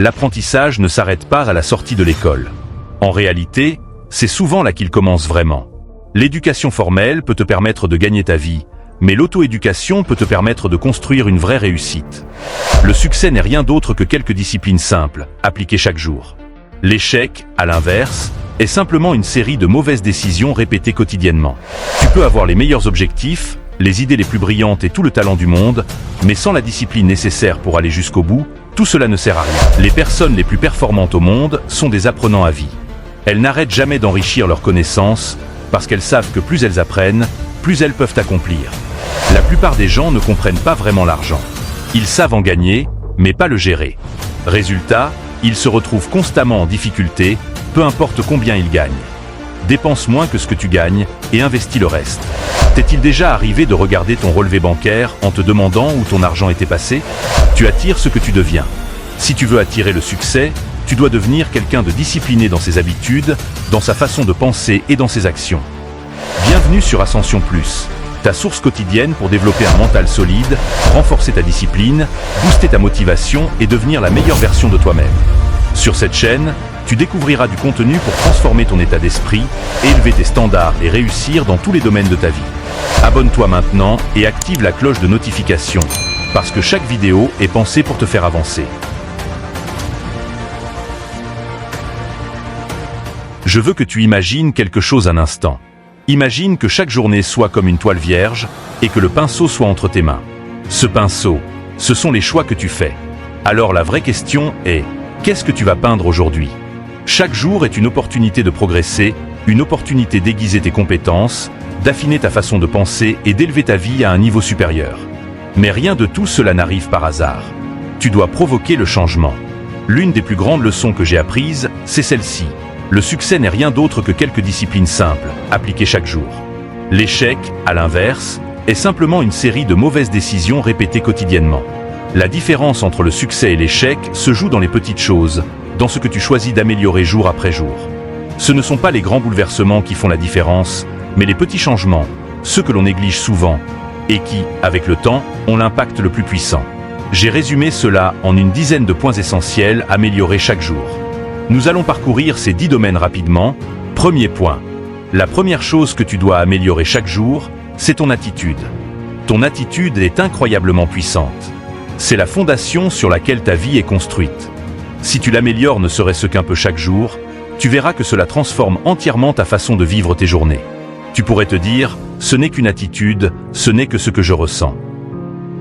l'apprentissage ne s'arrête pas à la sortie de l'école. En réalité, c'est souvent là qu'il commence vraiment. L'éducation formelle peut te permettre de gagner ta vie, mais l'auto-éducation peut te permettre de construire une vraie réussite. Le succès n'est rien d'autre que quelques disciplines simples, appliquées chaque jour. L'échec, à l'inverse, est simplement une série de mauvaises décisions répétées quotidiennement. Tu peux avoir les meilleurs objectifs, les idées les plus brillantes et tout le talent du monde, mais sans la discipline nécessaire pour aller jusqu'au bout, tout cela ne sert à rien. Les personnes les plus performantes au monde sont des apprenants à vie. Elles n'arrêtent jamais d'enrichir leurs connaissances, parce qu'elles savent que plus elles apprennent, plus elles peuvent accomplir. La plupart des gens ne comprennent pas vraiment l'argent. Ils savent en gagner, mais pas le gérer. Résultat, ils se retrouvent constamment en difficulté, peu importe combien ils gagnent. Dépense moins que ce que tu gagnes et investis le reste. T'est-il déjà arrivé de regarder ton relevé bancaire en te demandant où ton argent était passé? Tu attires ce que tu deviens. Si tu veux attirer le succès, tu dois devenir quelqu'un de discipliné dans ses habitudes, dans sa façon de penser et dans ses actions. Bienvenue sur Ascension Plus, ta source quotidienne pour développer un mental solide, renforcer ta discipline, booster ta motivation et devenir la meilleure version de toi-même. Sur cette chaîne, tu découvriras du contenu pour transformer ton état d'esprit, élever tes standards et réussir dans tous les domaines de ta vie. Abonne-toi maintenant et active la cloche de notification, parce que chaque vidéo est pensée pour te faire avancer. Je veux que tu imagines quelque chose un instant. Imagine que chaque journée soit comme une toile vierge et que le pinceau soit entre tes mains. Ce pinceau, ce sont les choix que tu fais. Alors la vraie question est, qu'est-ce que tu vas peindre aujourd'hui? Chaque jour est une opportunité de progresser, une opportunité d'aiguiser tes compétences, d'affiner ta façon de penser et d'élever ta vie à un niveau supérieur. Mais rien de tout cela n'arrive par hasard. Tu dois provoquer le changement. L'une des plus grandes leçons que j'ai apprises, c'est celle-ci. Le succès n'est rien d'autre que quelques disciplines simples, appliquées chaque jour. L'échec, à l'inverse, est simplement une série de mauvaises décisions répétées quotidiennement. La différence entre le succès et l'échec se joue dans les petites choses, dans ce que tu choisis d'améliorer jour après jour. Ce ne sont pas les grands bouleversements qui font la différence, mais les petits changements, ceux que l'on néglige souvent, et qui, avec le temps, ont l'impact le plus puissant. J'ai résumé cela en une dizaine de points essentiels améliorés chaque jour. Nous allons parcourir ces 10 domaines rapidement. Premier point. La première chose que tu dois améliorer chaque jour, c'est ton attitude. Ton attitude est incroyablement puissante. C'est la fondation sur laquelle ta vie est construite. Si tu l'améliores ne serait-ce qu'un peu chaque jour, tu verras que cela transforme entièrement ta façon de vivre tes journées. Tu pourrais te dire, ce n'est qu'une attitude, ce n'est que ce que je ressens.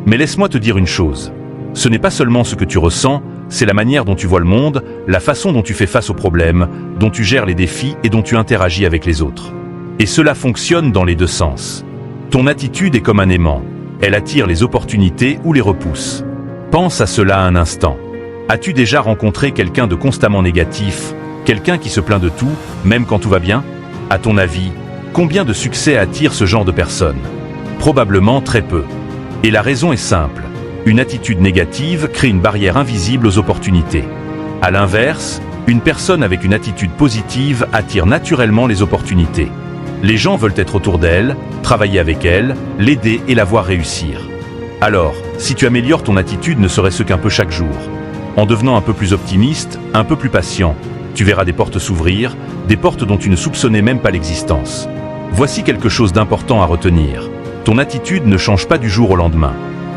Mais laisse-moi te dire une chose. Ce n'est pas seulement ce que tu ressens, c'est la manière dont tu vois le monde, la façon dont tu fais face aux problèmes, dont tu gères les défis et dont tu interagis avec les autres. Et cela fonctionne dans les deux sens. Ton attitude est comme un aimant. Elle attire les opportunités ou les repousse. Pense à cela un instant. As-tu déjà rencontré quelqu'un de constamment négatif, quelqu'un qui se plaint de tout, même quand tout va bien? À ton avis, combien de succès attire ce genre de personnes? Probablement très peu. Et la raison est simple. Une attitude négative crée une barrière invisible aux opportunités. À l'inverse, une personne avec une attitude positive attire naturellement les opportunités. Les gens veulent être autour d'elle, travailler avec elle, l'aider et la voir réussir. Alors, si tu améliores ton attitude ne serait-ce qu'un peu chaque jour, en devenant un peu plus optimiste, un peu plus patient, tu verras des portes s'ouvrir, des portes dont tu ne soupçonnais même pas l'existence. Voici quelque chose d'important à retenir. Ton attitude ne change pas du jour au lendemain.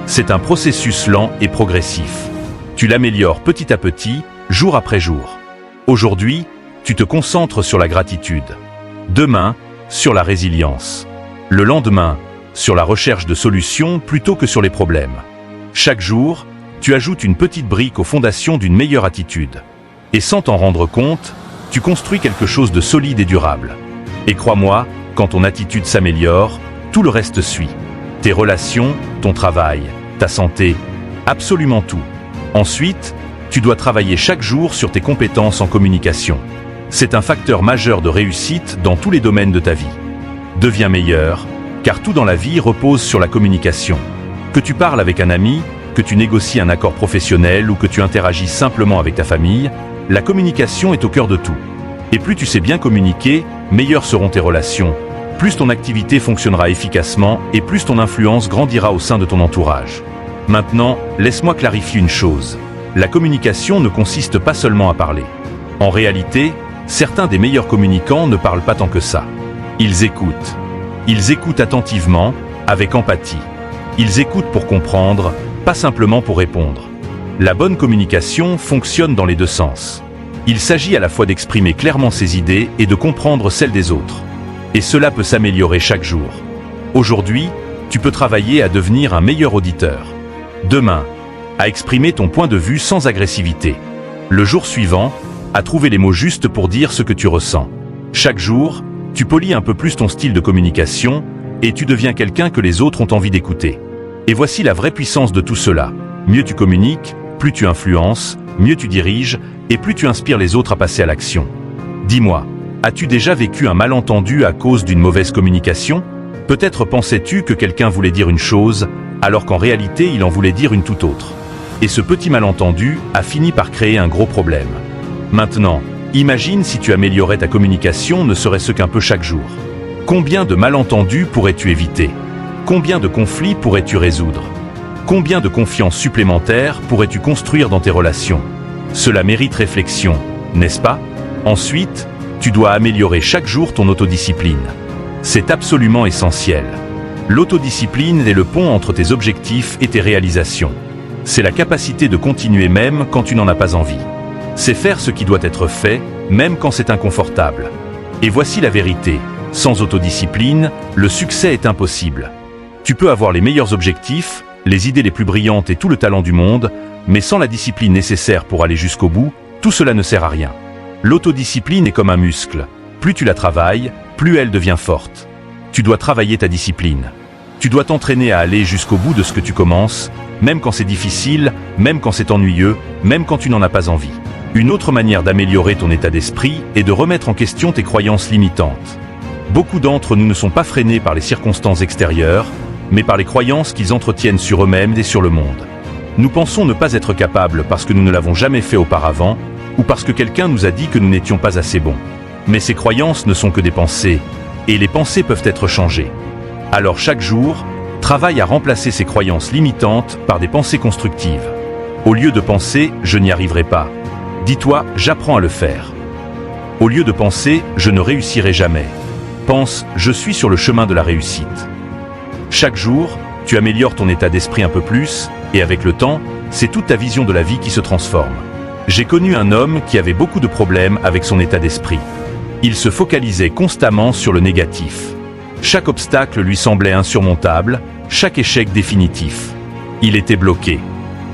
C'est un processus lent et progressif. Tu l'améliores petit à petit, jour après jour. Aujourd'hui, tu te concentres sur la gratitude. Demain, sur la résilience. Le lendemain, sur la recherche de solutions plutôt que sur les problèmes. Chaque jour, tu ajoutes une petite brique aux fondations d'une meilleure attitude. Et sans t'en rendre compte, tu construis quelque chose de solide et durable. Et crois-moi, quand ton attitude s'améliore, tout le reste suit. Tes relations, ton travail, ta santé, absolument tout. Ensuite, tu dois travailler chaque jour sur tes compétences en communication. C'est un facteur majeur de réussite dans tous les domaines de ta vie. Deviens meilleur, car tout dans la vie repose sur la communication. Que tu parles avec un ami, que tu négocies un accord professionnel ou que tu interagis simplement avec ta famille, la communication est au cœur de tout. Et plus tu sais bien communiquer, meilleures seront tes relations. Plus ton activité fonctionnera efficacement et plus ton influence grandira au sein de ton entourage. Maintenant, laisse-moi clarifier une chose. La communication ne consiste pas seulement à parler. En réalité, certains des meilleurs communicants ne parlent pas tant que ça. Ils écoutent. Ils écoutent attentivement, avec empathie. Ils écoutent pour comprendre, pas simplement pour répondre. La bonne communication fonctionne dans les deux sens. Il s'agit à la fois d'exprimer clairement ses idées et de comprendre celles des autres. Et cela peut s'améliorer chaque jour. Aujourd'hui, tu peux travailler à devenir un meilleur auditeur. Demain, à exprimer ton point de vue sans agressivité. Le jour suivant, à trouver les mots justes pour dire ce que tu ressens. Chaque jour, tu polis un peu plus ton style de communication et tu deviens quelqu'un que les autres ont envie d'écouter. Et voici la vraie puissance de tout cela. Mieux tu communiques, plus tu influences, mieux tu diriges et plus tu inspires les autres à passer à l'action. Dis-moi, as-tu déjà vécu un malentendu à cause d'une mauvaise communication? Peut-être pensais-tu que quelqu'un voulait dire une chose, alors qu'en réalité il en voulait dire une toute autre. Et ce petit malentendu a fini par créer un gros problème. Maintenant, imagine si tu améliorais ta communication ne serait-ce qu'un peu chaque jour. Combien de malentendus pourrais-tu éviter? Combien de conflits pourrais-tu résoudre? Combien de confiance supplémentaire pourrais-tu construire dans tes relations? Cela mérite réflexion, n'est-ce pas? Ensuite, tu dois améliorer chaque jour ton autodiscipline. C'est absolument essentiel. L'autodiscipline est le pont entre tes objectifs et tes réalisations. C'est la capacité de continuer même quand tu n'en as pas envie. C'est faire ce qui doit être fait, même quand c'est inconfortable. Et voici la vérité. Sans autodiscipline, le succès est impossible. Tu peux avoir les meilleurs objectifs, les idées les plus brillantes et tout le talent du monde, mais sans la discipline nécessaire pour aller jusqu'au bout, tout cela ne sert à rien. L'autodiscipline est comme un muscle. Plus tu la travailles, plus elle devient forte. Tu dois travailler ta discipline. Tu dois t'entraîner à aller jusqu'au bout de ce que tu commences, même quand c'est difficile, même quand c'est ennuyeux, même quand tu n'en as pas envie. Une autre manière d'améliorer ton état d'esprit est de remettre en question tes croyances limitantes. Beaucoup d'entre nous ne sont pas freinés par les circonstances extérieures, mais par les croyances qu'ils entretiennent sur eux-mêmes et sur le monde. Nous pensons ne pas être capables parce que nous ne l'avons jamais fait auparavant, ou parce que quelqu'un nous a dit que nous n'étions pas assez bons. Mais ces croyances ne sont que des pensées, et les pensées peuvent être changées. Alors chaque jour, travaille à remplacer ces croyances limitantes par des pensées constructives. Au lieu de penser « je n'y arriverai pas », dis-toi « j'apprends à le faire ». Au lieu de penser « je ne réussirai jamais », pense « je suis sur le chemin de la réussite ». Chaque jour, tu améliores ton état d'esprit un peu plus, et avec le temps, c'est toute ta vision de la vie qui se transforme. J'ai connu un homme qui avait beaucoup de problèmes avec son état d'esprit. Il se focalisait constamment sur le négatif. Chaque obstacle lui semblait insurmontable, chaque échec définitif. Il était bloqué.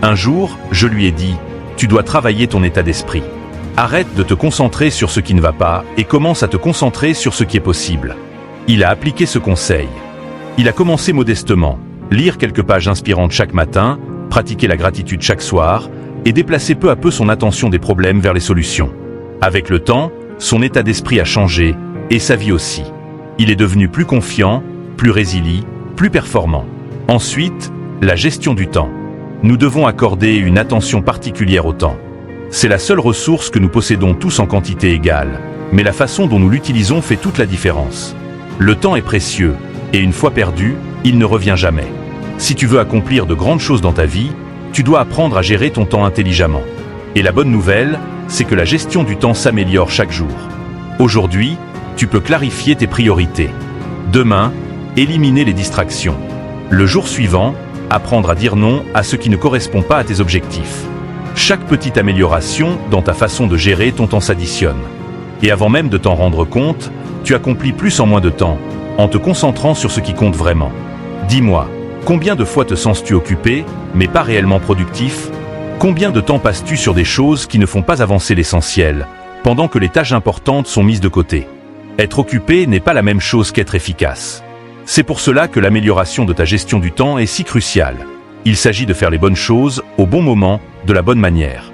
Un jour, je lui ai dit « Tu dois travailler ton état d'esprit. Arrête de te concentrer sur ce qui ne va pas et commence à te concentrer sur ce qui est possible. » Il a appliqué ce conseil. Il a commencé modestement, lire quelques pages inspirantes chaque matin, pratiquer la gratitude chaque soir et déplacer peu à peu son attention des problèmes vers les solutions. Avec le temps, son état d'esprit a changé et sa vie aussi. Il est devenu plus confiant, plus résilient, plus performant. Ensuite, la gestion du temps. Nous devons accorder une attention particulière au temps. C'est la seule ressource que nous possédons tous en quantité égale, mais la façon dont nous l'utilisons fait toute la différence. Le temps est précieux, et une fois perdu, il ne revient jamais. Si tu veux accomplir de grandes choses dans ta vie, tu dois apprendre à gérer ton temps intelligemment. Et la bonne nouvelle, c'est que la gestion du temps s'améliore chaque jour. Aujourd'hui, tu peux clarifier tes priorités. Demain, éliminer les distractions. Le jour suivant, apprendre à dire non à ce qui ne correspond pas à tes objectifs. Chaque petite amélioration dans ta façon de gérer ton temps s'additionne. Et avant même de t'en rendre compte, tu accomplis plus en moins de temps, en te concentrant sur ce qui compte vraiment. Dis-moi, combien de fois te sens-tu occupé, mais pas réellement productif? Combien de temps passes-tu sur des choses qui ne font pas avancer l'essentiel, pendant que les tâches importantes sont mises de côté? Être occupé n'est pas la même chose qu'être efficace. C'est pour cela que l'amélioration de ta gestion du temps est si cruciale. Il s'agit de faire les bonnes choses, au bon moment, de la bonne manière.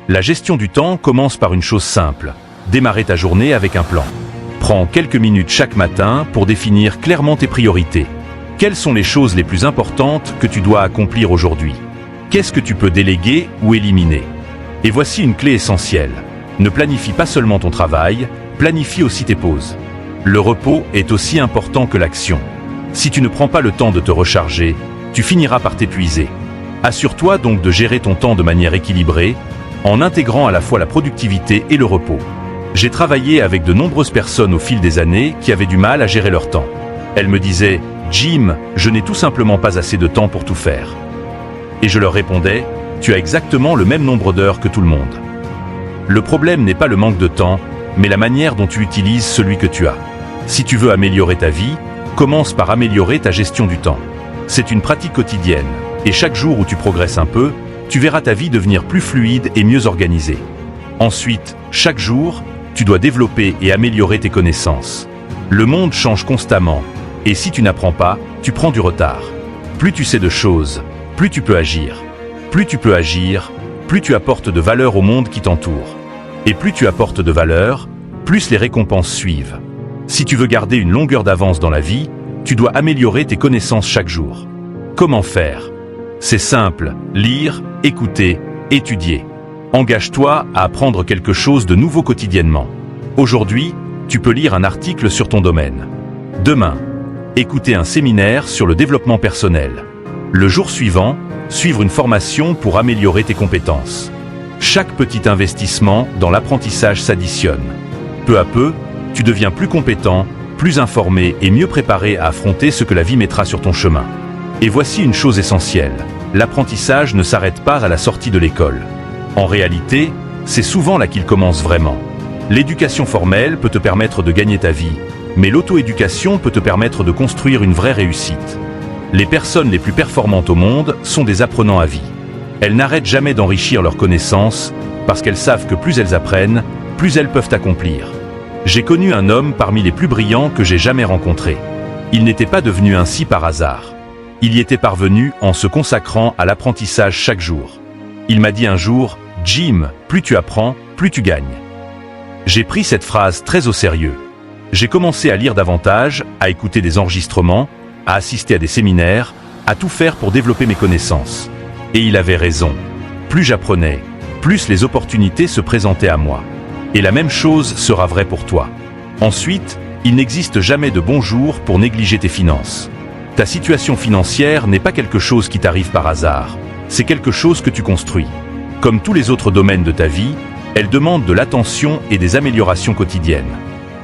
La gestion du temps commence par une chose simple, démarrer ta journée avec un plan. Prends quelques minutes chaque matin pour définir clairement tes priorités. Quelles sont les choses les plus importantes que tu dois accomplir aujourd'hui? Qu'est-ce que tu peux déléguer ou éliminer? Et voici une clé essentielle. Ne planifie pas seulement ton travail, planifie aussi tes pauses. Le repos est aussi important que l'action. Si tu ne prends pas le temps de te recharger, tu finiras par t'épuiser. Assure-toi donc de gérer ton temps de manière équilibrée, en intégrant à la fois la productivité et le repos. J'ai travaillé avec de nombreuses personnes au fil des années qui avaient du mal à gérer leur temps. Elles me disaient « Jim, je n'ai tout simplement pas assez de temps pour tout faire. » Et je leur répondais « Tu as exactement le même nombre d'heures que tout le monde. » Le problème n'est pas le manque de temps, mais la manière dont tu utilises celui que tu as. Si tu veux améliorer ta vie, commence par améliorer ta gestion du temps. C'est une pratique quotidienne, et chaque jour où tu progresses un peu, tu verras ta vie devenir plus fluide et mieux organisée. Ensuite, chaque jour, tu dois développer et améliorer tes connaissances. Le monde change constamment, et si tu n'apprends pas, tu prends du retard. Plus tu sais de choses, plus tu peux agir. Plus tu peux agir, plus tu apportes de valeur au monde qui t'entoure. Et plus tu apportes de valeur, plus les récompenses suivent. Si tu veux garder une longueur d'avance dans la vie, tu dois améliorer tes connaissances chaque jour. Comment faire ? C'est simple, lire, écouter, étudier. Engage-toi à apprendre quelque chose de nouveau quotidiennement. Aujourd'hui, tu peux lire un article sur ton domaine. Demain, écouter un séminaire sur le développement personnel. Le jour suivant, suivre une formation pour améliorer tes compétences. Chaque petit investissement dans l'apprentissage s'additionne. Peu à peu, tu deviens plus compétent, plus informé et mieux préparé à affronter ce que la vie mettra sur ton chemin. Et voici une chose essentielle, l'apprentissage ne s'arrête pas à la sortie de l'école. En réalité, c'est souvent là qu'il commence vraiment. L'éducation formelle peut te permettre de gagner ta vie, mais l'auto-éducation peut te permettre de construire une vraie réussite. Les personnes les plus performantes au monde sont des apprenants à vie. Elles n'arrêtent jamais d'enrichir leurs connaissances, parce qu'elles savent que plus elles apprennent, plus elles peuvent accomplir. J'ai connu un homme parmi les plus brillants que j'ai jamais rencontré. Il n'était pas devenu ainsi par hasard. Il y était parvenu en se consacrant à l'apprentissage chaque jour. Il m'a dit un jour, « Jim, plus tu apprends, plus tu gagnes. » J'ai pris cette phrase très au sérieux. J'ai commencé à lire davantage, à écouter des enregistrements, à assister à des séminaires, à tout faire pour développer mes connaissances. Et il avait raison. Plus j'apprenais, plus les opportunités se présentaient à moi. Et la même chose sera vraie pour toi. Ensuite, il n'existe jamais de bon jour pour négliger tes finances. Ta situation financière n'est pas quelque chose qui t'arrive par hasard. C'est quelque chose que tu construis. Comme tous les autres domaines de ta vie, elle demande de l'attention et des améliorations quotidiennes.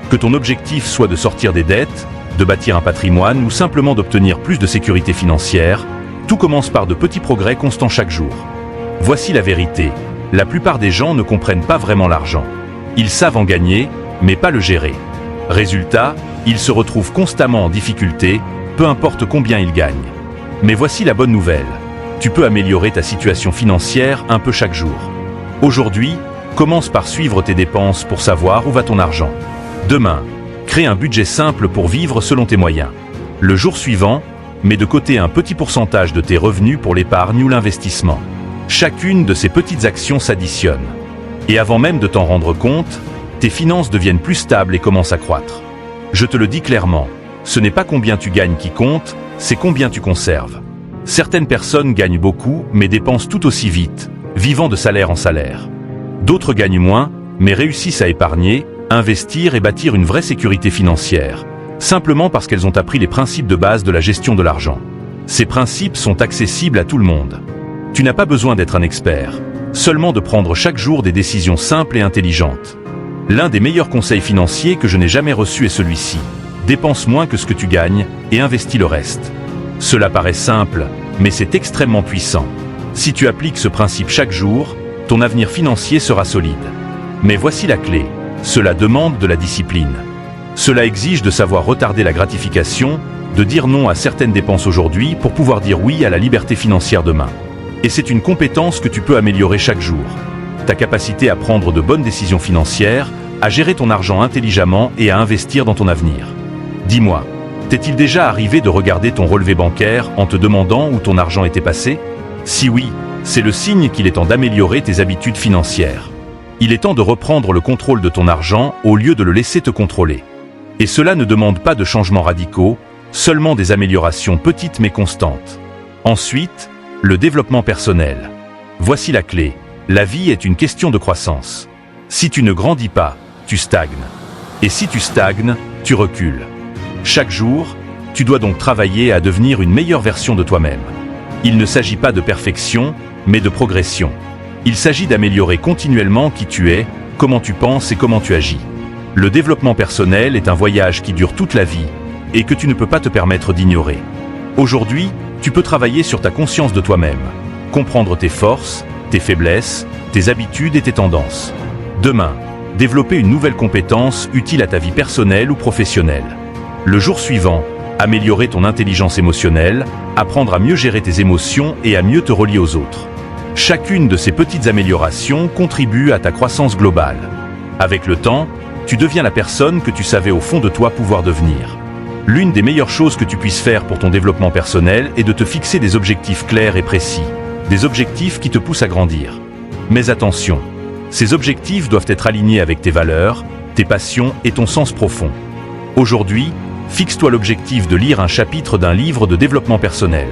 Que ton objectif soit de sortir des dettes, de bâtir un patrimoine ou simplement d'obtenir plus de sécurité financière, tout commence par de petits progrès constants chaque jour. Voici la vérité, la plupart des gens ne comprennent pas vraiment l'argent. Ils savent en gagner, mais pas le gérer. Résultat, ils se retrouvent constamment en difficulté, peu importe combien ils gagnent. Mais voici la bonne nouvelle. Tu peux améliorer ta situation financière un peu chaque jour. Aujourd'hui, commence par suivre tes dépenses pour savoir où va ton argent. Demain, crée un budget simple pour vivre selon tes moyens. Le jour suivant, mets de côté un petit pourcentage de tes revenus pour l'épargne ou l'investissement. Chacune de ces petites actions s'additionne. Et avant même de t'en rendre compte, tes finances deviennent plus stables et commencent à croître. Je te le dis clairement, ce n'est pas combien tu gagnes qui compte, c'est combien tu conserves. Certaines personnes gagnent beaucoup, mais dépensent tout aussi vite, vivant de salaire en salaire. D'autres gagnent moins, mais réussissent à épargner, investir et bâtir une vraie sécurité financière, simplement parce qu'elles ont appris les principes de base de la gestion de l'argent. Ces principes sont accessibles à tout le monde. Tu n'as pas besoin d'être un expert, seulement de prendre chaque jour des décisions simples et intelligentes. L'un des meilleurs conseils financiers que je n'ai jamais reçu est celui-ci. Dépense moins que ce que tu gagnes et investis le reste. Cela paraît simple, mais c'est extrêmement puissant. Si tu appliques ce principe chaque jour, ton avenir financier sera solide. Mais voici la clé, cela demande de la discipline. Cela exige de savoir retarder la gratification, de dire non à certaines dépenses aujourd'hui pour pouvoir dire oui à la liberté financière demain. Et c'est une compétence que tu peux améliorer chaque jour. Ta capacité à prendre de bonnes décisions financières, à gérer ton argent intelligemment et à investir dans ton avenir. Dis-moi, t'est-il déjà arrivé de regarder ton relevé bancaire en te demandant où ton argent était passé ? Si oui, c'est le signe qu'il est temps d'améliorer tes habitudes financières. Il est temps de reprendre le contrôle de ton argent au lieu de le laisser te contrôler. Et cela ne demande pas de changements radicaux, seulement des améliorations petites mais constantes. Ensuite, le développement personnel. Voici la clé. La vie est une question de croissance. Si tu ne grandis pas, tu stagnes. Et si tu stagnes, tu recules. Chaque jour, tu dois donc travailler à devenir une meilleure version de toi-même. Il ne s'agit pas de perfection, mais de progression. Il s'agit d'améliorer continuellement qui tu es, comment tu penses et comment tu agis. Le développement personnel est un voyage qui dure toute la vie et que tu ne peux pas te permettre d'ignorer. Aujourd'hui, tu peux travailler sur ta conscience de toi-même, comprendre tes forces, tes faiblesses, tes habitudes et tes tendances. Demain, développer une nouvelle compétence utile à ta vie personnelle ou professionnelle. Le jour suivant, améliorer ton intelligence émotionnelle, apprendre à mieux gérer tes émotions et à mieux te relier aux autres. Chacune de ces petites améliorations contribue à ta croissance globale. Avec le temps, tu deviens la personne que tu savais au fond de toi pouvoir devenir. L'une des meilleures choses que tu puisses faire pour ton développement personnel est de te fixer des objectifs clairs et précis, des objectifs qui te poussent à grandir. Mais attention, ces objectifs doivent être alignés avec tes valeurs, tes passions et ton sens profond. Aujourd'hui, fixe-toi l'objectif de lire un chapitre d'un livre de développement personnel.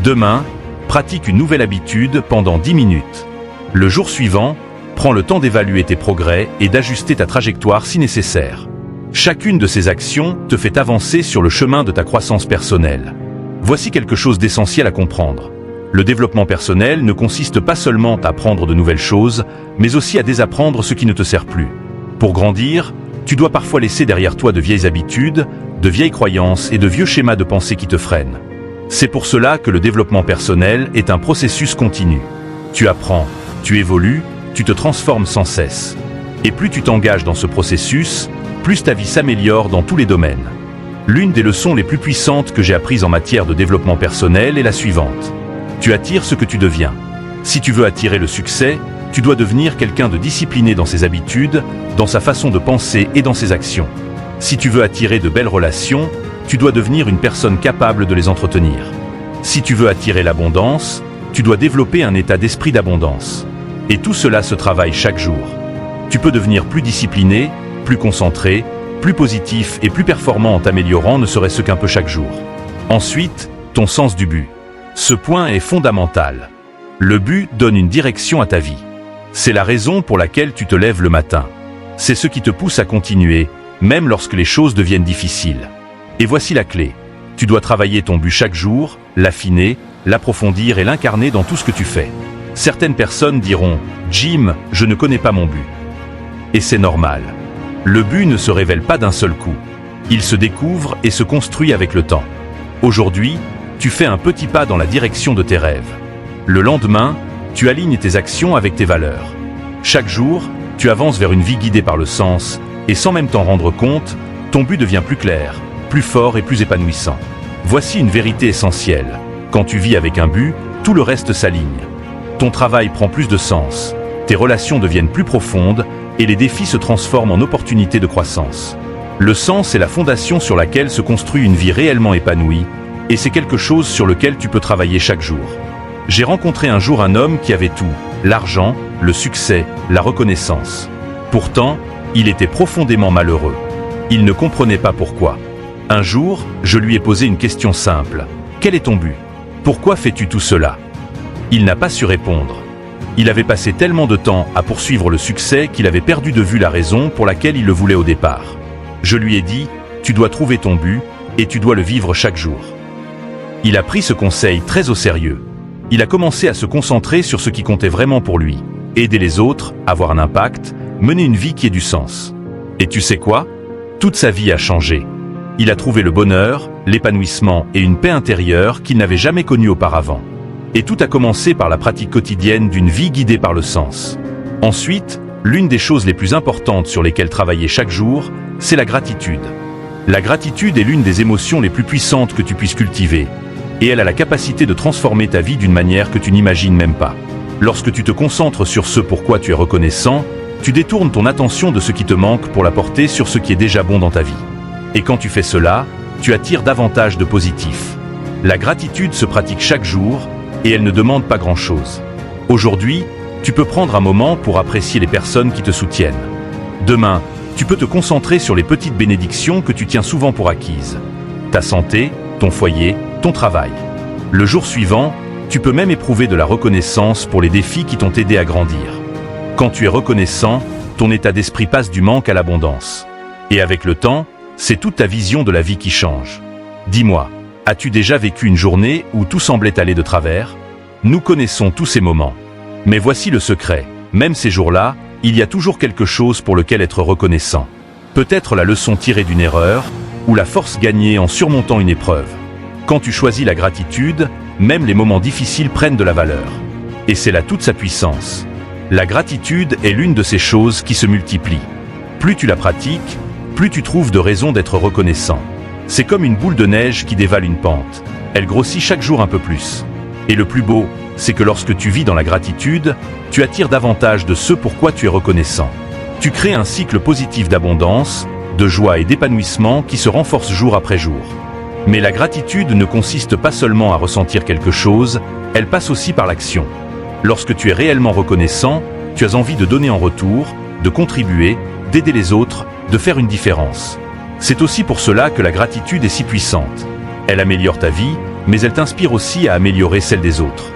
Demain, pratique une nouvelle habitude pendant 10 minutes. Le jour suivant, prends le temps d'évaluer tes progrès et d'ajuster ta trajectoire si nécessaire. Chacune de ces actions te fait avancer sur le chemin de ta croissance personnelle. Voici quelque chose d'essentiel à comprendre. Le développement personnel ne consiste pas seulement à apprendre de nouvelles choses, mais aussi à désapprendre ce qui ne te sert plus. Pour grandir, tu dois parfois laisser derrière toi de vieilles habitudes, de vieilles croyances et de vieux schémas de pensée qui te freinent. C'est pour cela que le développement personnel est un processus continu. Tu apprends, tu évolues, tu te transformes sans cesse. Et plus tu t'engages dans ce processus, plus ta vie s'améliore dans tous les domaines. L'une des leçons les plus puissantes que j'ai apprises en matière de développement personnel est la suivante. Tu attires ce que tu deviens. Si tu veux attirer le succès, tu dois devenir quelqu'un de discipliné dans ses habitudes, dans sa façon de penser et dans ses actions. Si tu veux attirer de belles relations, tu dois devenir une personne capable de les entretenir. Si tu veux attirer l'abondance, tu dois développer un état d'esprit d'abondance. Et tout cela se travaille chaque jour. Tu peux devenir plus discipliné, plus concentré, plus positif et plus performant en t'améliorant ne serait-ce qu'un peu chaque jour. Ensuite, ton sens du but. Ce point est fondamental. Le but donne une direction à ta vie. C'est la raison pour laquelle tu te lèves le matin. C'est ce qui te pousse à continuer, même lorsque les choses deviennent difficiles. Et voici la clé. Tu dois travailler ton but chaque jour, l'affiner, l'approfondir et l'incarner dans tout ce que tu fais. Certaines personnes diront « Jim, je ne connais pas mon but ». Et c'est normal. Le but ne se révèle pas d'un seul coup. Il se découvre et se construit avec le temps. Aujourd'hui, tu fais un petit pas dans la direction de tes rêves. Le lendemain, tu alignes tes actions avec tes valeurs. Chaque jour, tu avances vers une vie guidée par le sens, et sans même t'en rendre compte, ton but devient plus clair, plus fort et plus épanouissant. Voici une vérité essentielle. Quand tu vis avec un but, tout le reste s'aligne. Ton travail prend plus de sens, tes relations deviennent plus profondes, et les défis se transforment en opportunités de croissance. Le sens est la fondation sur laquelle se construit une vie réellement épanouie, et c'est quelque chose sur lequel tu peux travailler chaque jour. J'ai rencontré un jour un homme qui avait tout, l'argent, le succès, la reconnaissance. Pourtant, il était profondément malheureux. Il ne comprenait pas pourquoi. Un jour, je lui ai posé une question simple. Quel est ton but? Pourquoi fais-tu tout cela? Il n'a pas su répondre. Il avait passé tellement de temps à poursuivre le succès qu'il avait perdu de vue la raison pour laquelle il le voulait au départ. Je lui ai dit, tu dois trouver ton but et tu dois le vivre chaque jour. Il a pris ce conseil très au sérieux. Il a commencé à se concentrer sur ce qui comptait vraiment pour lui. Aider les autres, avoir un impact, mener une vie qui ait du sens. Et tu sais quoi? Toute sa vie a changé. Il a trouvé le bonheur, l'épanouissement et une paix intérieure qu'il n'avait jamais connue auparavant. Et tout a commencé par la pratique quotidienne d'une vie guidée par le sens. Ensuite, l'une des choses les plus importantes sur lesquelles travailler chaque jour, c'est la gratitude. La gratitude est l'une des émotions les plus puissantes que tu puisses cultiver, et elle a la capacité de transformer ta vie d'une manière que tu n'imagines même pas. Lorsque tu te concentres sur ce pourquoi tu es reconnaissant, tu détournes ton attention de ce qui te manque pour la porter sur ce qui est déjà bon dans ta vie. Et quand tu fais cela, tu attires davantage de positif. La gratitude se pratique chaque jour, et elle ne demande pas grand-chose. Aujourd'hui, tu peux prendre un moment pour apprécier les personnes qui te soutiennent. Demain, tu peux te concentrer sur les petites bénédictions que tu tiens souvent pour acquises. Ta santé, ton foyer, ton travail. Le jour suivant, tu peux même éprouver de la reconnaissance pour les défis qui t'ont aidé à grandir. Quand tu es reconnaissant, ton état d'esprit passe du manque à l'abondance. Et avec le temps, c'est toute ta vision de la vie qui change. Dis-moi, As-tu déjà vécu une journée où tout semblait aller de travers? Nous connaissons tous ces moments. Mais voici le secret. Même ces jours-là, il y a toujours quelque chose pour lequel être reconnaissant. Peut-être la leçon tirée d'une erreur, ou la force gagnée en surmontant une épreuve. Quand tu choisis la gratitude, même les moments difficiles prennent de la valeur. Et c'est là toute sa puissance. La gratitude est l'une de ces choses qui se multiplient. Plus tu la pratiques, plus tu trouves de raisons d'être reconnaissant. C'est comme une boule de neige qui dévale une pente. Elle grossit chaque jour un peu plus. Et le plus beau, c'est que lorsque tu vis dans la gratitude, tu attires davantage de ce pourquoi tu es reconnaissant. Tu crées un cycle positif d'abondance, de joie et d'épanouissement qui se renforce jour après jour. Mais la gratitude ne consiste pas seulement à ressentir quelque chose, elle passe aussi par l'action. Lorsque tu es réellement reconnaissant, tu as envie de donner en retour, de contribuer, d'aider les autres, de faire une différence. C'est aussi pour cela que la gratitude est si puissante. Elle améliore ta vie, mais elle t'inspire aussi à améliorer celle des autres.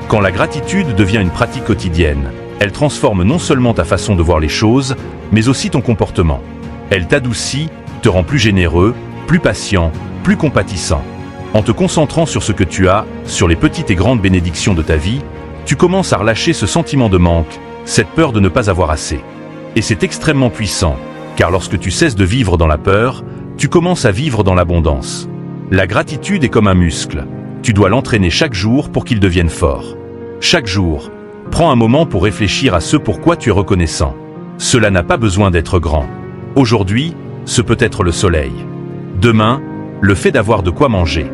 Quand la gratitude devient une pratique quotidienne, elle transforme non seulement ta façon de voir les choses, mais aussi ton comportement. Elle t'adoucit, te rend plus généreux, plus patient, plus compatissant. En te concentrant sur ce que tu as, sur les petites et grandes bénédictions de ta vie, tu commences à relâcher ce sentiment de manque, cette peur de ne pas avoir assez. Et c'est extrêmement puissant, car lorsque tu cesses de vivre dans la peur, tu commences à vivre dans l'abondance. La gratitude est comme un muscle. Tu dois l'entraîner chaque jour pour qu'il devienne fort. Chaque jour, prends un moment pour réfléchir à ce pourquoi tu es reconnaissant. Cela n'a pas besoin d'être grand. Aujourd'hui, ce peut être le soleil. Demain, le fait d'avoir de quoi manger.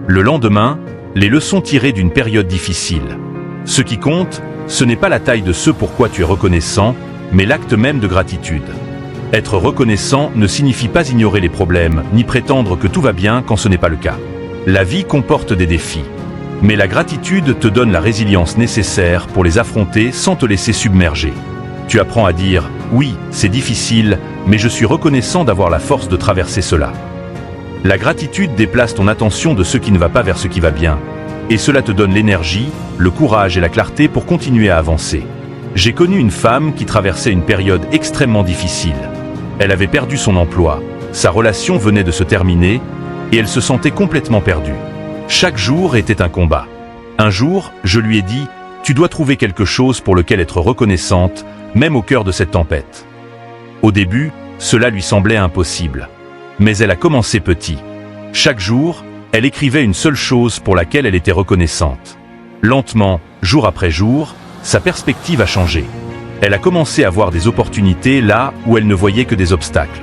Le lendemain, les leçons tirées d'une période difficile. Ce qui compte, ce n'est pas la taille de ce pourquoi tu es reconnaissant, mais l'acte même de gratitude. Être reconnaissant ne signifie pas ignorer les problèmes, ni prétendre que tout va bien quand ce n'est pas le cas. La vie comporte des défis. Mais la gratitude te donne la résilience nécessaire pour les affronter sans te laisser submerger. Tu apprends à dire « Oui, c'est difficile, mais je suis reconnaissant d'avoir la force de traverser cela ». La gratitude déplace ton attention de ce qui ne va pas vers ce qui va bien. Et cela te donne l'énergie, le courage et la clarté pour continuer à avancer. J'ai connu une femme qui traversait une période extrêmement difficile. Elle avait perdu son emploi, sa relation venait de se terminer, et elle se sentait complètement perdue. Chaque jour était un combat. Un jour, je lui ai dit « Tu dois trouver quelque chose pour lequel être reconnaissante, même au cœur de cette tempête. » Au début, cela lui semblait impossible. Mais elle a commencé petit. Chaque jour, elle écrivait une seule chose pour laquelle elle était reconnaissante. Lentement, jour après jour, sa perspective a changé. Elle a commencé à voir des opportunités là où elle ne voyait que des obstacles.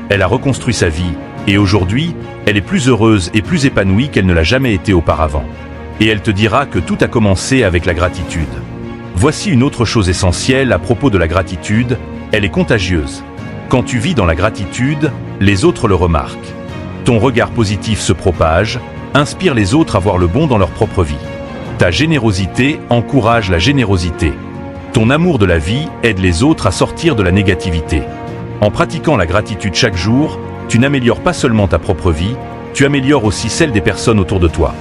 Elle a reconstruit sa vie, et aujourd'hui, elle est plus heureuse et plus épanouie qu'elle ne l'a jamais été auparavant. Et elle te dira que tout a commencé avec la gratitude. Voici une autre chose essentielle à propos de la gratitude, elle est contagieuse. Quand tu vis dans la gratitude, les autres le remarquent. Ton regard positif se propage, inspire les autres à voir le bon dans leur propre vie. Ta générosité encourage la générosité. Ton amour de la vie aide les autres à sortir de la négativité. En pratiquant la gratitude chaque jour, tu n'améliores pas seulement ta propre vie, tu améliores aussi celle des personnes autour de toi.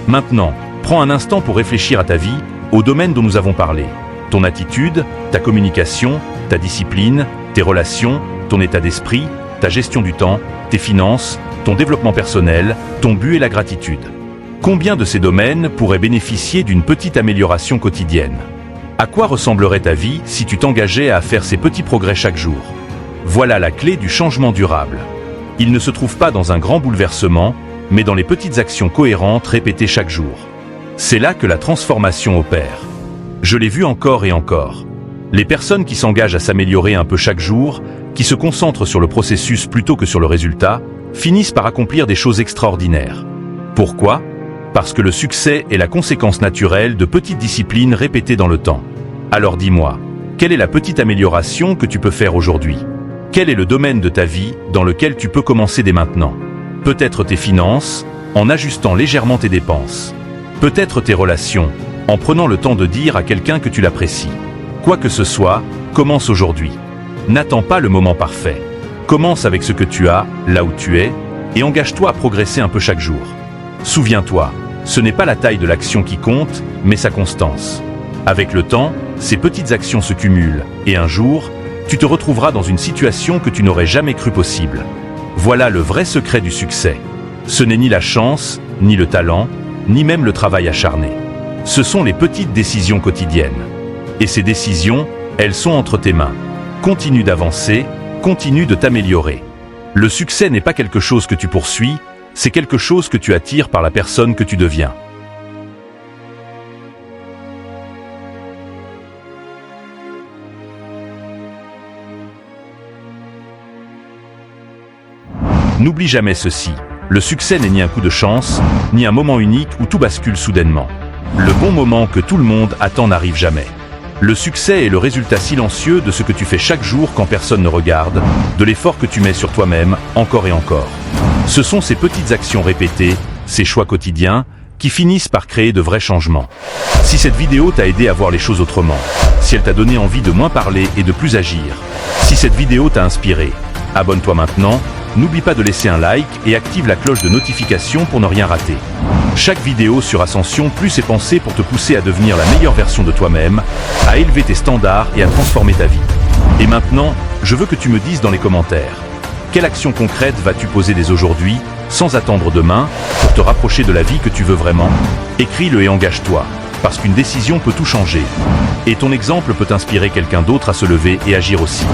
Maintenant, prends un instant pour réfléchir à ta vie, aux domaines dont nous avons parlé. Ton attitude, ta communication, ta discipline, tes relations, ton état d'esprit, ta gestion du temps, tes finances, ton développement personnel, ton but et la gratitude. Combien de ces domaines pourraient bénéficier d'une petite amélioration quotidienne? À quoi ressemblerait ta vie si tu t'engageais à faire ces petits progrès chaque jour? Voilà la clé du changement durable. Il ne se trouve pas dans un grand bouleversement, mais dans les petites actions cohérentes répétées chaque jour. C'est là que la transformation opère. Je l'ai vu encore et encore. Les personnes qui s'engagent à s'améliorer un peu chaque jour, qui se concentrent sur le processus plutôt que sur le résultat, finissent par accomplir des choses extraordinaires. Pourquoi? Parce que le succès est la conséquence naturelle de petites disciplines répétées dans le temps. Alors dis-moi, quelle est la petite amélioration que tu peux faire aujourd'hui? Quel est le domaine de ta vie dans lequel tu peux commencer dès maintenant? Peut-être tes finances, en ajustant légèrement tes dépenses. Peut-être tes relations, en prenant le temps de dire à quelqu'un que tu l'apprécies. Quoi que ce soit, commence aujourd'hui. N'attends pas le moment parfait. Commence avec ce que tu as, là où tu es, et engage-toi à progresser un peu chaque jour. Souviens-toi, ce n'est pas la taille de l'action qui compte, mais sa constance. Avec le temps, ces petites actions se cumulent, et un jour, tu te retrouveras dans une situation que tu n'aurais jamais cru possible. Voilà le vrai secret du succès. Ce n'est ni la chance, ni le talent, ni même le travail acharné. Ce sont les petites décisions quotidiennes. Et ces décisions, elles sont entre tes mains. Continue d'avancer, continue de t'améliorer. Le succès n'est pas quelque chose que tu poursuis, c'est quelque chose que tu attires par la personne que tu deviens. N'oublie jamais ceci, le succès n'est ni un coup de chance, ni un moment unique où tout bascule soudainement. Le bon moment que tout le monde attend n'arrive jamais. Le succès est le résultat silencieux de ce que tu fais chaque jour quand personne ne regarde, de l'effort que tu mets sur toi-même, encore et encore. Ce sont ces petites actions répétées, ces choix quotidiens, qui finissent par créer de vrais changements. Si cette vidéo t'a aidé à voir les choses autrement, si elle t'a donné envie de moins parler et de plus agir, si cette vidéo t'a inspiré, abonne-toi maintenant, n'oublie pas de laisser un like et active la cloche de notification pour ne rien rater. Chaque vidéo sur Ascension Plus est pensée pour te pousser à devenir la meilleure version de toi-même, à élever tes standards et à transformer ta vie. Et maintenant, je veux que tu me dises dans les commentaires, quelle action concrète vas-tu poser dès aujourd'hui, sans attendre demain, pour te rapprocher de la vie que tu veux vraiment? Écris-le et engage-toi, parce qu'une décision peut tout changer. Et ton exemple peut inspirer quelqu'un d'autre à se lever et agir aussi.